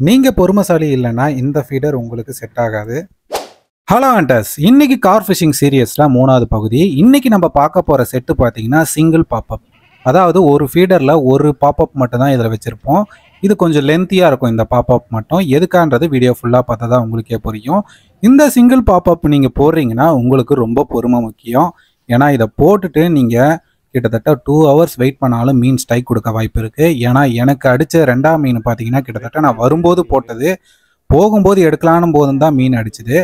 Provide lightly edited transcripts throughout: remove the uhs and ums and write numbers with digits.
நீங்க பொறுமைசாலி இல்லைன்னா இந்த ஃபீடர் உங்களுக்கு செட் ஆகாது. ஹலோ ஹண்டர்ஸ், இன்னைக்கு கார் ஃபிஷிங் சீரியஸ்ல 3வது பகுதி. இன்னைக்கு நம்ம பார்க்க போற செட்டு பார்த்தீங்கன்னா சிங்கிள் பாப்அப். அதாவது ஒரு ஃபீடர்ல ஒரு பாப்அப் மட்டும் தான் இதில் வச்சிருப்போம். இது கொஞ்சம் லென்த்தியா இருக்கும் இந்த பாப்அப் மட்டும். எதுக்கான்றது வீடியோ ஃபுல்லாக பார்த்தா தான் உங்களுக்கே புரியும். இந்த சிங்கிள் பாப்அப் நீங்கள் போடுறீங்கன்னா உங்களுக்கு ரொம்ப பொறுமை முக்கியம். ஏன்னா இதை போட்டுட்டு நீங்கள் கிட்டத்தட்ட 2 ஹவர்ஸ் வெயிட் பண்ணாலும் மீன் ஸ்ட்ரைக் கொடுக்க வாய்ப்பு இருக்குது. ஏன்னா எனக்கு அடித்த 2ஆம் மீன் பார்த்தீங்கன்னா கிட்டத்தட்ட நான் வரும்போது போட்டது, போகும்போது எடுக்கலான்னு போதும் தான் மீன் அடிச்சுது.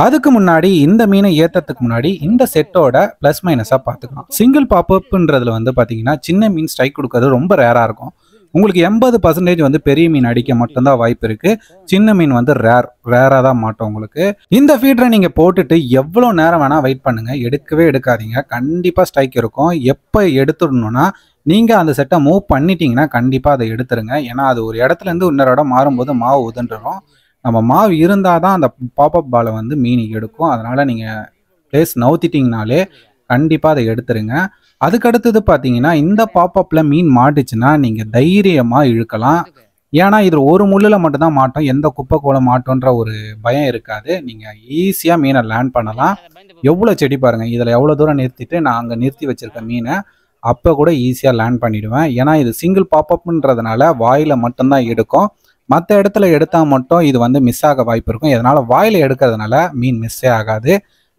அதுக்கு முன்னாடி இந்த மீனை ஏற்றத்துக்கு முன்னாடி இந்த செட்டோட ப்ளஸ் மைனஸாக பார்த்துக்கலாம். சிங்கிள் பாப்அப்ன்றதுல வந்து பார்த்தீங்கன்னா சின்ன மீன் ஸ்ட்ரைக் கொடுக்கறது ரொம்ப ரேராக இருக்கும். உங்களுக்கு 80% வந்து பெரிய மீன் அடிக்க மட்டும்தான் வாய்ப்பு இருக்குது. சின்ன மீன் வந்து ரேராக தான் மாட்டோம் உங்களுக்கு. இந்த ஃபீடரை நீங்கள் போட்டுட்டு எவ்வளோ நேரம் வேணால் வெயிட் பண்ணுங்கள், எடுக்கவே எடுக்காதீங்க. கண்டிப்பாக ஸ்ட்ரைக் இருக்கும். எப்போ எடுத்துடணும்னா நீங்கள் அந்த செட்டை மூவ் பண்ணிட்டீங்கன்னா கண்டிப்பாக அதை எடுத்துருங்க. ஏன்னா அது ஒரு இடத்துலேருந்து இன்னொரு இடம் மாறும்போது மாவு உதண்டுரும். நம்ம மாவு இருந்தால் தான் அந்த பாப்அப் பாலை வந்து மீன் எடுக்கும். அதனால் நீங்கள் பிளேஸ் நவுத்திட்டிங்கனாலே கண்டிப்பாக அதை எடுத்துருங்க. அதுக்கடுத்தது பார்த்தீங்கன்னா இந்த பாப்அப்பில் மீன் மாட்டுச்சுன்னா நீங்கள் தைரியமாக இழுக்கலாம். ஏன்னா இது ஒரு முள்ளில் மட்டும்தான் மாட்டோம், எந்த குப்பை கோலம் மாட்டோன்ற ஒரு பயம் இருக்காது. நீங்கள் ஈஸியாக மீனை லேண்ட் பண்ணலாம். எவ்வளோ செடி பாருங்கள், இதில் எவ்வளோ தூரம் நிறுத்திட்டு நான் அங்கே நிறுத்தி வச்சுருக்க மீனை அப்போ கூட ஈஸியாக லேண்ட் பண்ணிவிடுவேன். ஏன்னா இது சிங்கிள் பாப்அப்ன்றதுனால வாயில் மட்டும்தான் எடுக்கும். மற்ற இடத்துல எடுத்தால் மட்டும் இது வந்து மிஸ் ஆக வாய்ப்பு இருக்கும். இதனால் வாயில் எடுக்கிறதுனால மீன் மிஸ்ஸே ஆகாது.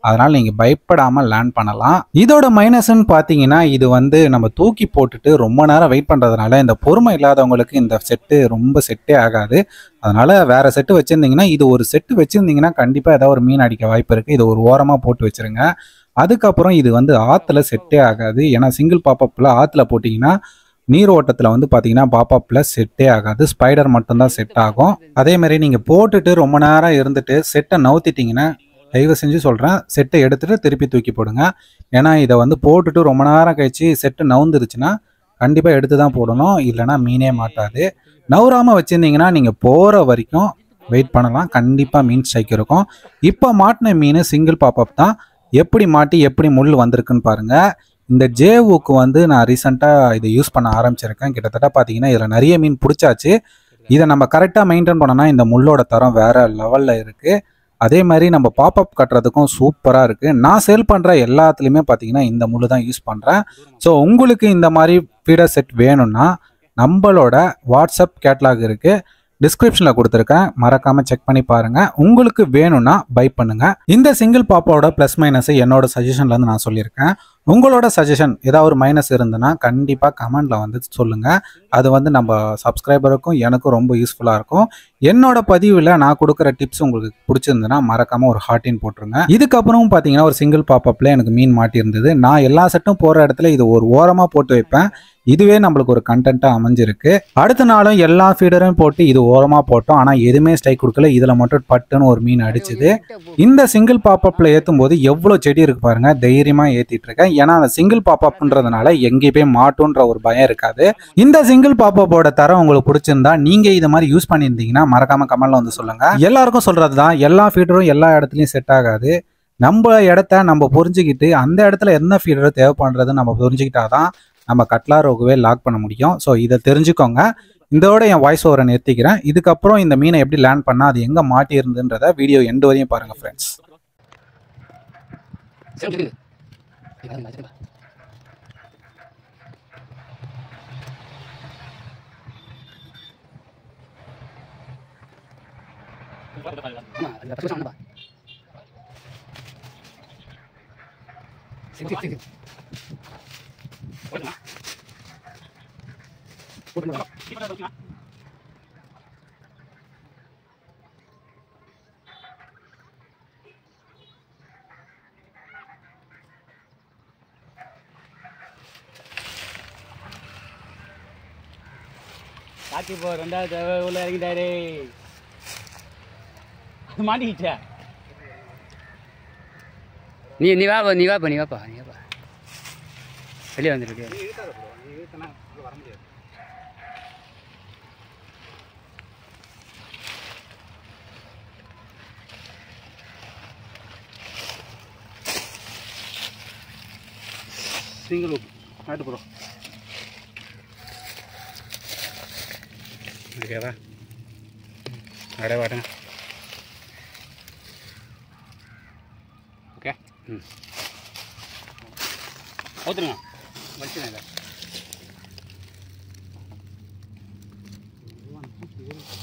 அதனால் நீங்கள் பயப்படாமல் லேண்ட் பண்ணலாம். இதோட மைனஸ்ன்னு பார்த்தீங்கன்னா இது வந்து நம்ம தூக்கி போட்டுட்டு ரொம்ப நேரம் வெயிட் பண்ணுறதுனால இந்த பொறுமை இல்லாதவங்களுக்கு இந்த செட்டு ரொம்ப செட்டே ஆகாது. அதனால் வேறு செட்டு வச்சுருந்தீங்கன்னா, இது ஒரு செட்டு வச்சுருந்தீங்கன்னா கண்டிப்பாக ஏதாவது ஒரு மீன் அடிக்க வாய்ப்பு இருக்குது. இது ஒரு ஓரமாக போட்டு வச்சுருங்க. அதுக்கப்புறம் இது வந்து ஆற்றுல செட்டே ஆகாது. ஏன்னா சிங்கிள் பாப்அப்பில் ஆற்றுல போட்டிங்கன்னா நீர் ஓட்டத்தில் வந்து பார்த்தீங்கன்னா பாப்அப்பில் செட்டே ஆகாது. ஸ்பைடர் மட்டும்தான் செட் ஆகும். அதேமாதிரி நீங்கள் போட்டுட்டு ரொம்ப நேரம் இருந்துட்டு செட்டை நவுத்திட்டிங்கன்னா, தயவு செஞ்சு சொல்கிறேன், செட்டை எடுத்துகிட்டு திருப்பி தூக்கி போடுங்க. ஏன்னா இதை வந்து போட்டுட்டு ரொம்ப நேரம் கழிச்சு செட்டு நவுந்துருச்சுன்னா கண்டிப்பாக எடுத்து தான் போடணும், இல்லைனா மீனே மாட்டாது. நவுறாமல் வச்சுருந்தீங்கன்னா நீங்கள் போகிற வரைக்கும் வெயிட் பண்ணலாம். கண்டிப்பாக மீன் ஸ்ட்ரைக் இருக்கும். இப்போ மாட்டின மீன் சிங்கிள் பாப்அப் தான். எப்படி மாட்டி எப்படி முள் வந்திருக்குன்னு பாருங்கள். இந்த ஜேவுக்கு வந்து நான் ரீசெண்டாக இதை யூஸ் பண்ண ஆரம்பிச்சிருக்கேன். கிட்டத்தட்ட பார்த்தீங்கன்னா இதில் நிறைய மீன் பிடிச்சாச்சு. இதை நம்ம கரெக்டாக மெயின்டைன் பண்ணோன்னா இந்த முள்ளோட தரம் வேறு லெவலில் இருக்குது. அதே மாதிரி நம்ம பாப்அப் கட்டுறதுக்கும் சூப்பராக இருக்குது. நான் சேல் பண்ணுற எல்லாத்துலேயுமே பார்த்தீங்கன்னா இந்த முள் தான் யூஸ் பண்ணுறேன். ஸோ உங்களுக்கு இந்த மாதிரி ஃபீடர் செட் வேணும்னா நம்மளோட வாட்ஸ்அப் கேட்லாக் இருக்குது, டிஸ்கிரிப்ஷனில் கொடுத்துருக்கேன், மறக்காமல் செக் பண்ணி பாருங்கள். உங்களுக்கு வேணும்னா பை பண்ணுங்கள். இந்த சிங்கிள் பாப்பாவோட ப்ளஸ் மைனஸை என்னோட சஜஷன்லேருந்து நான் சொல்லியிருக்கேன். உங்களோட சஜஷன் ஏதாவது ஒரு மைனஸ் இருந்ததுன்னா கண்டிப்பாக கமெண்டில் வந்து சொல்லுங்கள். அது வந்து நம்ம சப்ஸ்கிரைபருக்கும் எனக்கும் ரொம்ப யூஸ்ஃபுல்லாக இருக்கும். என்னோட பதிவில் நான் கொடுக்குற டிப்ஸ் உங்களுக்கு பிடிச்சிருந்ததுன்னா மறக்காமல் ஒரு ஹார்ட்டின் போட்டுருங்க. இதுக்கப்புறமும் பார்த்தீங்கன்னா ஒரு சிங்கிள் பாப்அப்பில் எனக்கு மீன் மாட்டியிருந்தது. நான் எல்லா செட்டும் போகிற இடத்துல இது ஒரு ஓரமாக போட்டு வைப்பேன். இதுவே நம்மளுக்கு ஒரு கண்டென்ட்டாக அமைஞ்சிருக்கு. அடுத்த நாளும் எல்லா ஃபீடரும் போட்டு இது ஓரமாக போட்டோம். ஆனால் எதுவுமே ஸ்ட்ரைக் கொடுக்கல. இதில் மட்டும் பட்டுன்னு ஒரு மீன் அடிச்சுது. இந்த சிங்கிள் பாப்அப்பில் ஏற்றும் போது எவ்வளோ செடி இருக்கு பாருங்கள், தைரியமாக ஏற்றிட்டு இருக்கேன். ஏன்னா அந்த சிங்கிள் பாப்அப்ன்றதுனால எங்கேயும் போய் மாட்டோன்ற ஒரு பயம் இருக்காது. இந்த சிங்கிள் பாப்அப்போட தரம் உங்களுக்கு பிடிச்சிருந்தா நீங்கள் இது மாதிரி யூஸ் பண்ணியிருந்தீங்கன்னா மறக்காம கமெண்ட்ல வந்து சொல்லுங்கள். எல்லாருக்கும் சொல்கிறது தான், எல்லா ஃபீடரும் எல்லா இடத்துலையும் செட் ஆகாது. நம்ம இடத்த நம்ம புரிஞ்சுக்கிட்டு அந்த இடத்துல என்ன ஃபீடர் தேவைப்படுறது நம்ம புரிஞ்சுக்கிட்டாதான் நம்ம கட்லா ரோகுவே லாக் பண்ண முடியும். ஸோ இதை தெரிஞ்சுக்கோங்க. இதோட என் வாய்ஸ் ஓவரை நிறுத்திக்கிறேன். இதுக்கப்புறம் இந்த மீனை எப்படி லேண்ட் பண்ணால் அது எங்கே மாட்டி இருந்துன்றத வீடியோ எண்டு வரையும் பாருங்கள் ஃப்ரெண்ட்ஸ். காட்டி போ, 2வது உள்ள இறங்கிட்டாரு. மாட்டிக்கிச்சா? நீ வாப்பா, நீ வாப்பா, நீ வாப்பா, நீ வாப்பா. வெளியே வந்துருக்கு. வர முடியாது. சிங்கிள் ஆட்டு ப்ரோ. ஓகேவா? அப்படியே பாருங்க. ஓகே. ஊற்றுங்க வச்சுருங்க. இதை